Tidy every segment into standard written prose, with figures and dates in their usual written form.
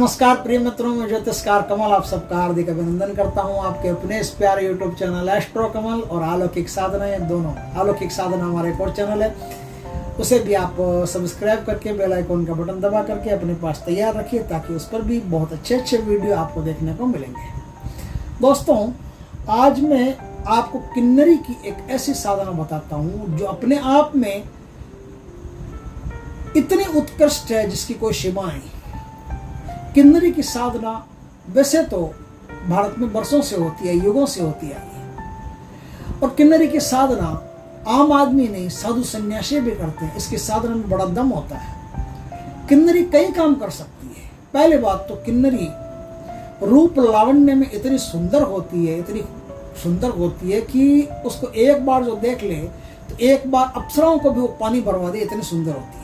नमस्कार प्रिय मित्रों, मैं ज्योतिषकार कमल आप सबका हार्दिक अभिनंदन करता हूं। आपके अपने इस प्यारे यूट्यूब चैनल एस्ट्रो कमल और अलौकिक साधनाएं, दोनों अलौकिक साधना हमारा एक और चैनल है, उसे भी आप सब्सक्राइब करके बेल आइकॉन का बटन दबा करके अपने पास तैयार रखिए, ताकि उस पर भी बहुत अच्छे वीडियो आपको देखने को मिलेंगे। दोस्तों, आज मैं आपको किन्नरी की एक ऐसी साधना बताता हूँ जो अपने आप में इतनी उत्कृष्ट है जिसकी कोई सीमा नहीं। किन्नरी की साधना वैसे तो भारत में वर्षों से होती है, युगों से होती आई है, और किन्नरी की साधना आम आदमी नहीं, साधु सन्यासी भी करते हैं। इसकी साधना में बड़ा दम होता है। किन्नरी कई काम कर सकती है। पहले बात तो किन्नरी रूप लावण्य में इतनी सुंदर होती है, इतनी सुंदर होती है कि उसको एक बार जो देख ले तो एक बार अप्सराओं को भी वो पानी भरवा दे, इतनी सुंदर होती है।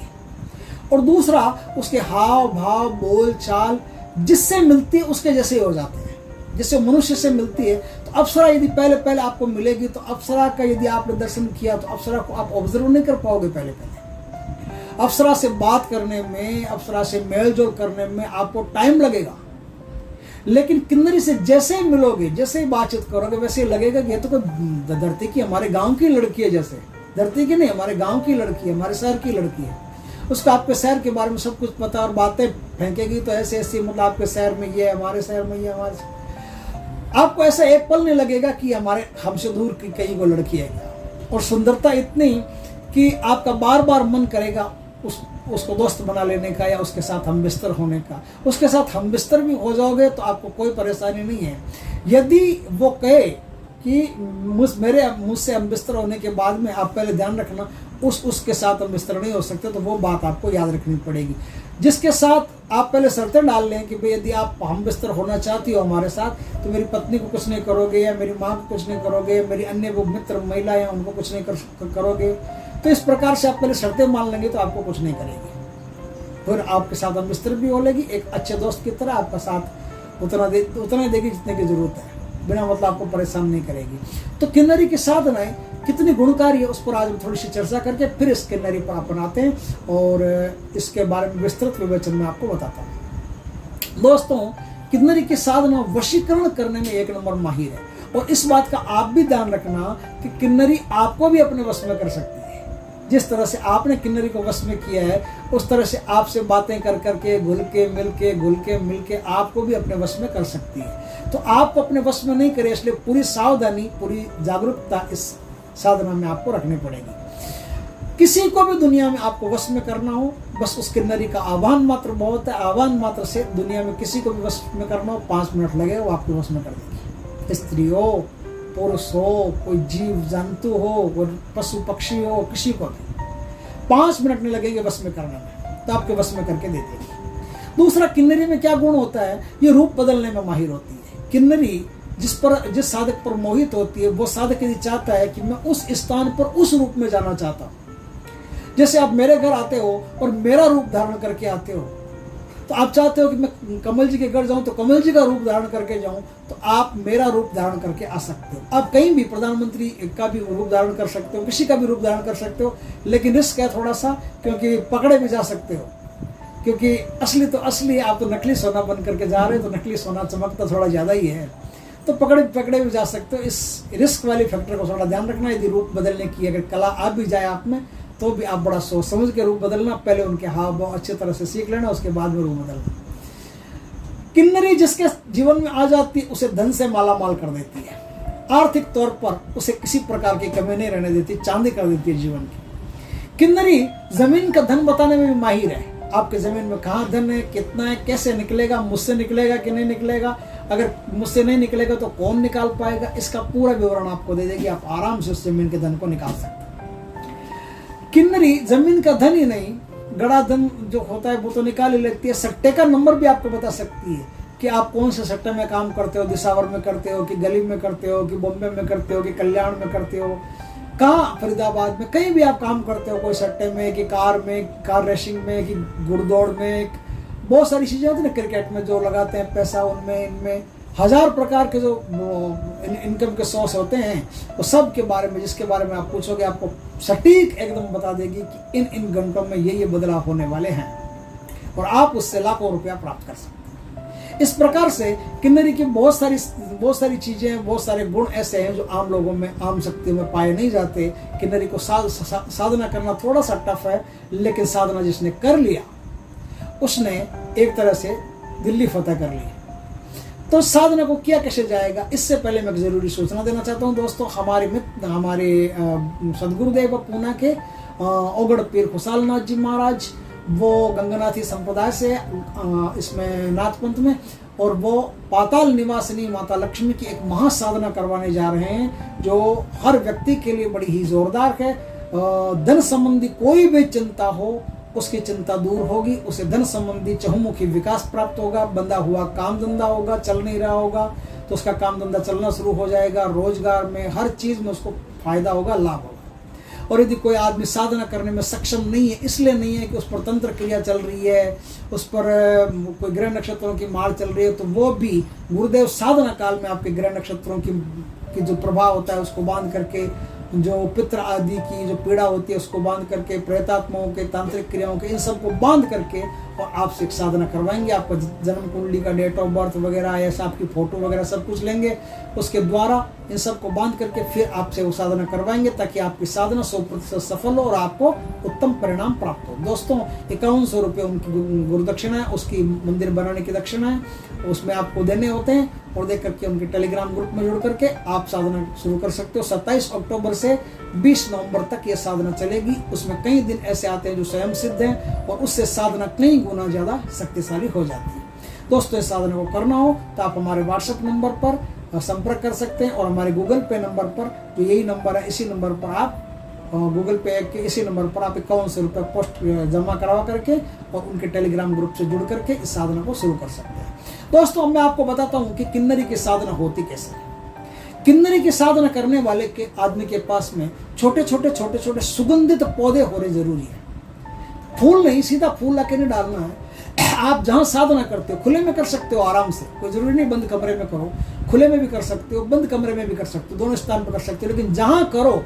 और दूसरा, उसके हाव भाव बोल चाल जिससे मिलती है उसके जैसे हो जाते हैं। जैसे मनुष्य से मिलती है तो अप्सरा यदि पहले आपको मिलेगी तो अप्सरा का यदि आपने दर्शन किया तो अप्सरा को आप ऑब्जर्व नहीं कर पाओगे। पहले अप्सरा से बात करने में, अप्सरा से मेल जोल करने में आपको टाइम लगेगा, लेकिन किन्नरी से जैसे ही मिलोगे, जैसे ही बातचीत करोगे, वैसे ही लगेगा कि ये तो कोई धरती की, हमारे गांव की लड़की है। जैसे धरती की नहीं, हमारे गांव की लड़की है, हमारे शहर की लड़की है। उसको आपके शहर के बारे में सब कुछ पता, और बातें फेंकेगी तो ऐसे ऐसी, मतलब आपके शहर में ये है, हमारे शहर में ये, आपको ऐसा एक पल नहीं लगेगा कि हमारे हमसे दूर की कहीं वो लड़की है। और सुंदरता इतनी कि आपका बार बार मन करेगा उसको दोस्त बना लेने का, या उसके साथ हम बिस्तर होने का। उसके साथ हम बिस्तर भी हो जाओगे तो आपको कोई परेशानी नहीं है। यदि वो कहे कि मुझसे हम बिस्तर होने के बाद में, आप पहले ध्यान रखना, उसके साथ हम बिस्तर नहीं हो सकते, तो वो बात आपको याद रखनी पड़ेगी। जिसके साथ आप पहले शर्तें डाल लें कि भाई यदि आप हम बिस्तर होना चाहती हो हमारे साथ तो मेरी पत्नी को कुछ नहीं करोगे, या मेरी माँ को कुछ नहीं करोगे, मेरी अन्य वो मित्र महिला हैं उनको कुछ नहीं करोगे। तो इस प्रकार से आप पहले शर्तें मान लेंगे तो आपको कुछ नहीं करेगी। फिर आपके साथ हम बिस्तर भी हो लेगी, एक अच्छे दोस्त की तरह आपका साथ उतना देगी जितने की जरूरत है, बिना मतलब आपको परेशान नहीं करेगी। तो किन्नरी की साधनाएं कितनी गुणकारी है उस पर आज हम थोड़ी सी चर्चा करके फिर इस किन्नरी पर अपनाते हैं, और इसके बारे में विस्तृत विवेचन में आपको बताता हूँ। दोस्तों, किन्नरी की साधना वशीकरण करने में एक नंबर माहिर है, और इस बात का आप भी ध्यान रखना कि किन्नरी आपको भी अपने वश में कर सकती है। जिस तरह से आपने किन्नरी को वश में किया है, उस तरह से आपसे बातें कर करके, घुल के मिल के आपको भी अपने वश में कर सकती है। तो आपको अपने वश में नहीं करे, इसलिए पूरी सावधानी, पूरी जागरूकता इस साधना में आपको रखनी पड़ेगी। किसी को भी दुनिया में आपको वश में करना हो, बस उस किन्नरी का आह्वान मात्र बहुत है। आह्वान मात्र से दुनिया में किसी को भी वश में करना हो, 5 मिनट लगेगा, वो आपको वश में कर देगी। स्त्री हो, पुरुष हो, कोई जीव जंतु हो, कोई पशु पक्षी हो, किसी को भी 5 मिनट नहीं लगेंगे वश में करने में, तो आपके वश में करके दे देगी। दूसरा, किन्नरी में क्या गुण होता है, ये रूप बदलने में माहिर होती है। किन्नरी जिस साधक पर मोहित होती है, वो साधक यदि चाहता है कि मैं उस स्थान पर उस रूप में जाना चाहता हूँ। जैसे आप मेरे घर आते हो और मेरा रूप धारण करके आते हो, तो आप चाहते हो कि मैं कमल जी के घर जाऊं तो कमल जी का रूप धारण करके जाऊं, तो आप मेरा रूप धारण करके आ सकते हो। आप कहीं भी प्रधानमंत्री का भी रूप धारण कर सकते हो, किसी का भी रूप धारण कर सकते हो, लेकिन रिस्क है थोड़ा सा, क्योंकि पकड़े भी जा सकते हो। क्योंकि असली तो असली, आप तो नकली सोना बन करके जा रहे हो, तो नकली सोना चमकता थोड़ा ज़्यादा ही है, तो पकड़े भी जा सकते हो। इस रिस्क वाली फैक्टर को थोड़ा ध्यान रखना। यदि रूप बदलने की अगर कला आ भी जाए आप में, तो भी आप बड़ा सोच समझ के रूप बदलना। पहले उनके हाव भाव अच्छी तरह से सीख लेना, उसके बाद में रूप बदलना। किन्नरी जिसके जीवन में आ जाती है, उसे धन से माला माल कर देती है। आर्थिक तौर पर उसे किसी प्रकार की कमी नहीं रहने देती, चांदी कर देती है जीवन की। किन्नरी जमीन का धन बताने में भी माहिर है। आपके जमीन में कहाँ धन है, कितना है, कैसे निकलेगा, मुझसे निकलेगा कि नहीं निकलेगा, अगर मुझसे नहीं निकलेगा तो कौन निकाल पाएगा, इसका पूरा विवरण आपको दे देगी। आप आराम से उस जमीन के धन को निकाल सकते हैं। किन्नरी जमीन का धन ही नहीं, गड़ा धन जो होता है वो तो निकाल ही लेती है। सट्टे का नंबर भी आपको बता सकती है कि आप कौन से सट्टे में काम करते हो, दिसावर में करते हो कि गली में करते हो कि बॉम्बे में करते हो कि कल्याण में करते हो, कहाँ फरीदाबाद में, कहीं भी आप काम करते हो, कोई सट्टे में कि कार में, कार रेसिंग में कि घुड़दौड़ में, बहुत सारी चीज़ें होती है ना, क्रिकेट में जो लगाते हैं पैसा, उनमें इनमें 1000 प्रकार के जो इनकम के सोर्स होते हैं, वो सब के बारे में, जिसके बारे में आप पूछोगे, आपको सटीक एकदम बता देगी कि इन घंटों में ये बदलाव होने वाले हैं, और आप उससे लाखों रुपया प्राप्त कर सकते हैं। इस प्रकार से किन्नरी की बहुत सारी चीजें, बहुत सारे गुण ऐसे हैं जो आम लोगों में, आम शक्तियों में पाए नहीं जाते। किन्नरी को साधना करना थोड़ा सा टफ है, लेकिन साधना जिसने कर लिया उसने एक तरह से दिल्ली फतेह कर ली। तो साधना को किया कैसे जाएगा, इससे पहले मैं एक जरूरी सूचना देना चाहता हूँ दोस्तों। हमारे मित्र, हमारे सदगुरुदेव पूना के ओगड़ पीर खुशालनाथ जी महाराज, वो गंगानाथी संप्रदाय से इसमें नाथ पंथ में, और वो पाताल निवासिनी माता लक्ष्मी की एक महासाधना करवाने जा रहे हैं जो हर व्यक्ति के लिए बड़ी ही जोरदार है। धन संबंधी कोई भी चिंता हो उसकी चिंता दूर होगी, उसे धन संबंधी चहुमुखी विकास प्राप्त होगा, बंधा हुआ काम धंधा होगा, चल नहीं रहा होगा तो उसका काम धंधा चलना शुरू हो जाएगा, रोजगार में हर चीज में उसको फायदा होगा, लाभ होगा। और यदि कोई आदमी साधना करने में सक्षम नहीं है, इसलिए नहीं है कि उस पर तंत्र क्रिया चल रही है, उस पर कोई ग्रह नक्षत्रों की मार चल रही है, तो वो भी गुरुदेव साधना काल में आपके ग्रह नक्षत्रों की जो प्रभाव होता है उसको बांध करके, जो पितृ आदि की जो पीड़ा होती है उसको बांध करके, प्रेतात्माओं के, तांत्रिक क्रियाओं के, इन सबको बांध करके और आपसे एक साधना करवाएंगे। आपका जन्म कुंडली का डेट ऑफ बर्थ वगैरह, ऐसा आपकी फोटो वगैरह सब कुछ लेंगे, उसके द्वारा इन सबको बांध करके फिर आपसे वो साधना करवाएंगे ताकि आपकी साधना 100% सफल हो और आपको उत्तम परिणाम प्राप्त हो। दोस्तों 5100 रुपये उनकी गुरुदक्षिणा है, उसकी मंदिर बनाने की दक्षिणा है, उसमें आपको देने होते हैं, और देख करके उनके टेलीग्राम ग्रुप में जुड़ करके आप साधना शुरू कर सकते हो। 27 अक्टूबर से 20 नवंबर तक ये साधना चलेगी। उसमें कई दिन ऐसे आते हैं जो स्वयं सिद्ध हैं और उससे साधना कई गुना ज्यादा शक्तिशाली हो जाती है। दोस्तों इस साधना को करना हो तो आप हमारे व्हाट्सएप नंबर पर संपर्क कर सकते हैं, और हमारे गूगल पे नंबर पर, जो यही नंबर है, इसी नंबर पर आप गूगल पे के इसी नंबर पर आप 5100 रुपये पोस्ट जमा करवा करके और उनके टेलीग्राम ग्रुप से जुड़ करके इस साधना को शुरू कर सकते हैं। दोस्तों अब मैं आपको बताता हूं कि किन्नरी की साधना होती कैसे है। किन्नरी की साधना करने वाले के आदमी के पास में छोटे छोटे सुगंधित पौधे होने जरूरी है। फूल नहीं, सीधा फूल लाके नहीं डालना है। आप जहां साधना करते हो खुले में कर सकते हो आराम से, कोई जरूरी नहीं बंद कमरे में करो, खुले में भी कर सकते हो, बंद कमरे में भी कर सकते हो, दोनों स्थान पर कर सकते हो, लेकिन जहां करो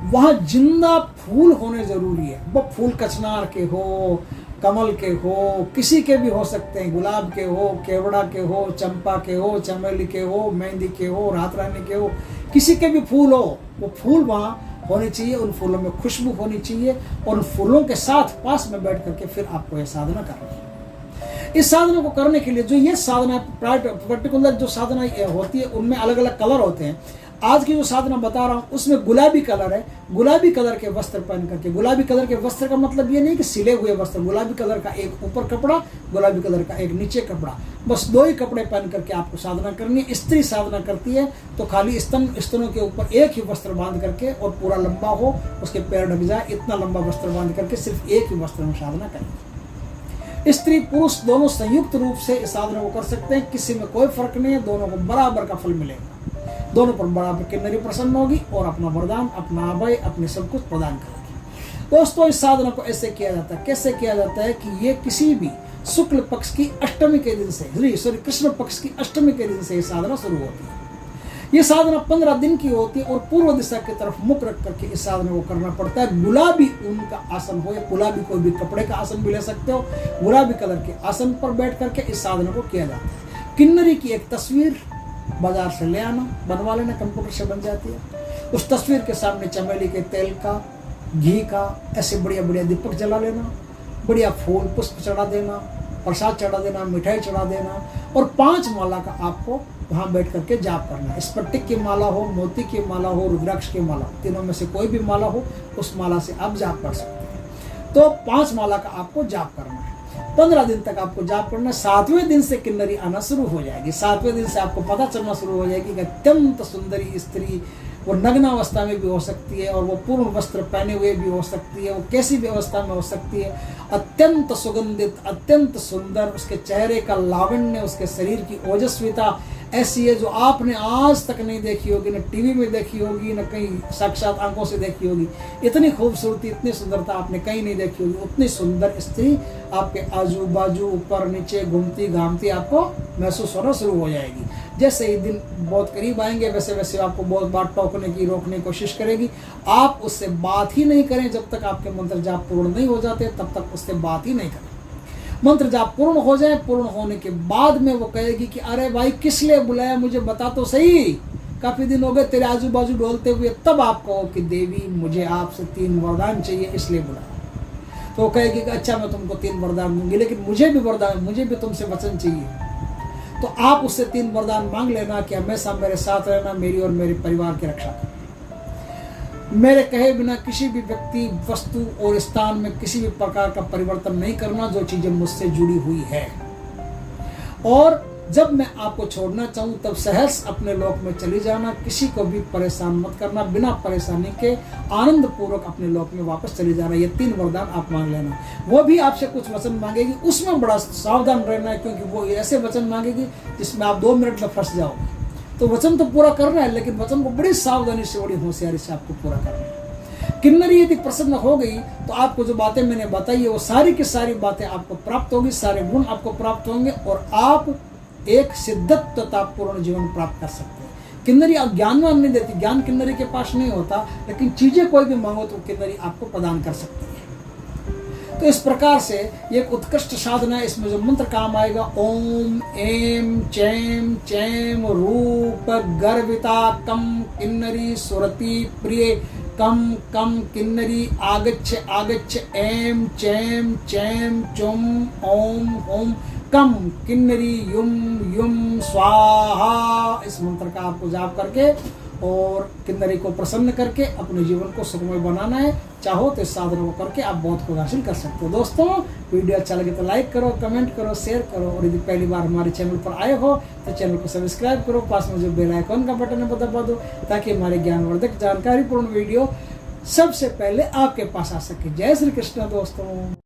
वहां जिंदा फूल होने जरूरी है। वो फूल कचनार के हो, कमल के हो, किसी के भी हो सकते हैं, गुलाब के हो, केवड़ा के हो, चंपा के हो, चमेली के हो, मेहंदी के हो, रात रानी के हो, किसी के भी फूल हो, वो फूल वहां होने चाहिए, उन फूलों में खुशबू होनी चाहिए, और उन फूलों के साथ पास में बैठ करके फिर आपको यह साधना करनी है। इस साधना को करने के लिए जो ये साधना पर्टिकुलर जो साधना होती है उनमें अलग अलग कलर होते हैं। आज की जो साधना बता रहा हूँ उसमें गुलाबी कलर है। गुलाबी कलर के वस्त्र पहन करके, गुलाबी कलर के वस्त्र का मतलब ये नहीं कि सिले हुए वस्त्र, गुलाबी कलर का एक ऊपर कपड़ा, गुलाबी कलर का एक नीचे कपड़ा, बस 2 ही कपड़े पहन करके आपको साधना करनी है। स्त्री साधना करती है तो खाली स्तनों के ऊपर एक ही वस्त्र बांध करके, और पूरा लंबा हो, उसके पैर ढक जाए, इतना लंबा वस्त्र बांध करके सिर्फ एक ही वस्त्र में साधना करेंगे। स्त्री पुरुष दोनों संयुक्त रूप से इस साधना को कर सकते हैं, किसी में कोई फर्क नहीं है, दोनों को बराबर का फल मिलेगा, दोनों पर बराबर किन्नरी प्रसन्न होगी और अपना वरदान, अपना अभय, अपने सब कुछ प्रदान करेगी। दोस्तों इस साधना को ऐसे किया जाता है, कैसे किया जाता है कि ये किसी भी शुक्ल पक्ष की अष्टमी के दिन से, कृष्ण पक्ष की अष्टमी के दिन से ये साधना शुरू होती है। ये साधना 15 दिन की होती है और पूर्व दिशा की तरफ मुख रख करके इस साधना को करना पड़ता है। गुलाबी ऊन का आसन हो या गुलाबी कोई भी कपड़े का आसन भी ले सकते हो, गुलाबी कलर के आसन पर बैठ करके इस साधना को किया जाता है। किन्नरी की एक तस्वीर बाजार से ले आना, बनवा लेना, कंप्यूटर से बन जाती है। उस तस्वीर के सामने चमेली के तेल का, घी का ऐसे बढ़िया बढ़िया दीपक जला लेना, बढ़िया फूल पुष्प चढ़ा देना, प्रसाद चढ़ा देना, मिठाई चढ़ा देना, और 5 माला का आपको वहां बैठ करके जाप करना है। स्फटिक की माला हो, मोती की माला हो, रुद्राक्ष की माला, तीनों में से कोई भी माला हो, उस माला से आप जाप कर सकते हैं। तो 5 माला का आपको जाप करना है। 15 दिन तक आपको जाप करना है। 7वें दिन से किन्नरी आना शुरू हो जाएगी। 7वें दिन से आपको पता चलना शुरू हो जाएगी कि अत्यंत सुंदरी स्त्री, वो नग्न अवस्था में भी हो सकती है और वो पूर्ण वस्त्र पहने हुए भी हो सकती है, वो कैसी भी अवस्था में हो सकती है, अत्यंत सुगंधित, अत्यंत सुंदर, उसके चेहरे का लावण्य, उसके शरीर की ओजस्विता ऐसी है जो आपने आज तक नहीं देखी होगी, न टीवी में देखी होगी, न कहीं साक्षात आंखों से देखी होगी। इतनी खूबसूरती, इतनी सुंदरता आपने कहीं नहीं देखी होगी। उतनी सुंदर स्त्री आपके आजू बाजू, ऊपर नीचे घूमती घामती आपको महसूस होना शुरू हो जाएगी। जैसे ही दिन बहुत करीब आएंगे वैसे वैसे आपको बहुत बार टोकने की, रोकने की कोशिश करेगी। आप उससे बात ही नहीं करें जब तक आपके मंत्र जाप पूर्ण नहीं हो जाते, तब तक उससे बात ही नहीं करें। मंत्र जाप पूर्ण हो जाए, पूर्ण होने के बाद में वो कहेगी कि अरे भाई किस लिए बुलाया, मुझे बता तो सही, काफी दिन हो गए तेरे आजू बाजू डोलते हुए। तब आप कहो कि देवी मुझे आपसे 3 वरदान चाहिए इसलिए बुलाया। तो वो कहेगी कि अच्छा मैं तुमको 3 वरदान दूंगी, लेकिन मुझे भी वरदान, मुझे भी तुमसे वचन चाहिए। तो आप उससे 3 वरदान मांग लेना कि हमेशा मेरे साथ रहना, मेरी और मेरे परिवार की रक्षा करना, मेरे कहे बिना किसी भी व्यक्ति, वस्तु और स्थान में किसी भी प्रकार का परिवर्तन नहीं करना जो चीजें मुझसे जुड़ी हुई है, और जब मैं आपको छोड़ना चाहूं तब सहर्ष अपने लोक में चली जाना, किसी को भी परेशान मत करना, बिना परेशानी के आनंद पूर्वक अपने लोक में वापस चली जाना। ये 3 वरदान आप मांग लेना। वो भी आपसे कुछ वचन मांगेगी, उसमें बड़ा सावधान रहना है, क्योंकि वो ऐसे वचन मांगेगी जिसमें आप 2 मिनट में फंस जाओगे। तो वचन तो पूरा करना है, लेकिन वचन को बड़ी सावधानी से, बड़ी होशियारी से आपको पूरा करना है। किन्नरी यदि प्रसन्न हो गई तो आपको जो बातें मैंने बताई है वो सारी की सारी बातें आपको प्राप्त होगी, सारे गुण आपको प्राप्त होंगे और आप एक सिद्धत्वतापूर्ण जीवन प्राप्त कर सकते हैं। किन्नरी ज्ञानवान नहीं देती, ज्ञान किन्नरी के पास नहीं होता, लेकिन चीजें कोई भी मांगो तो किन्नरी आपको प्रदान कर सकती है। तो इस प्रकार से ये एक उत्कृष्ट साधना है। इसमें जो मंत्र काम आएगा, ओम एम चैम चैम रूप गर्विता कम किन्नरी सुरति प्रिय कम कम किन्नरी आगच्छ आगच्छ एम चैम चैम चुम ओम ओम कम किन्नरी युम युम स्वाहा। इस मंत्र का आपको जाप करके और किन्नरी को प्रसन्न करके अपने जीवन को सुखमय बनाना है। चाहो तो इस साधना को करके आप बहुत कुछ हासिल कर सकते हो। दोस्तों वीडियो अच्छा लगे तो लाइक करो, कमेंट करो, शेयर करो, और यदि पहली बार हमारे चैनल पर आए हो तो चैनल को सब्सक्राइब करो, पास में जो बेल आइकन का बटन है वो दबा दो, ताकि हमारे ज्ञानवर्धक जानकारीपूर्ण वीडियो सबसे पहले आपके पास आ सके। जय श्री कृष्ण दोस्तों।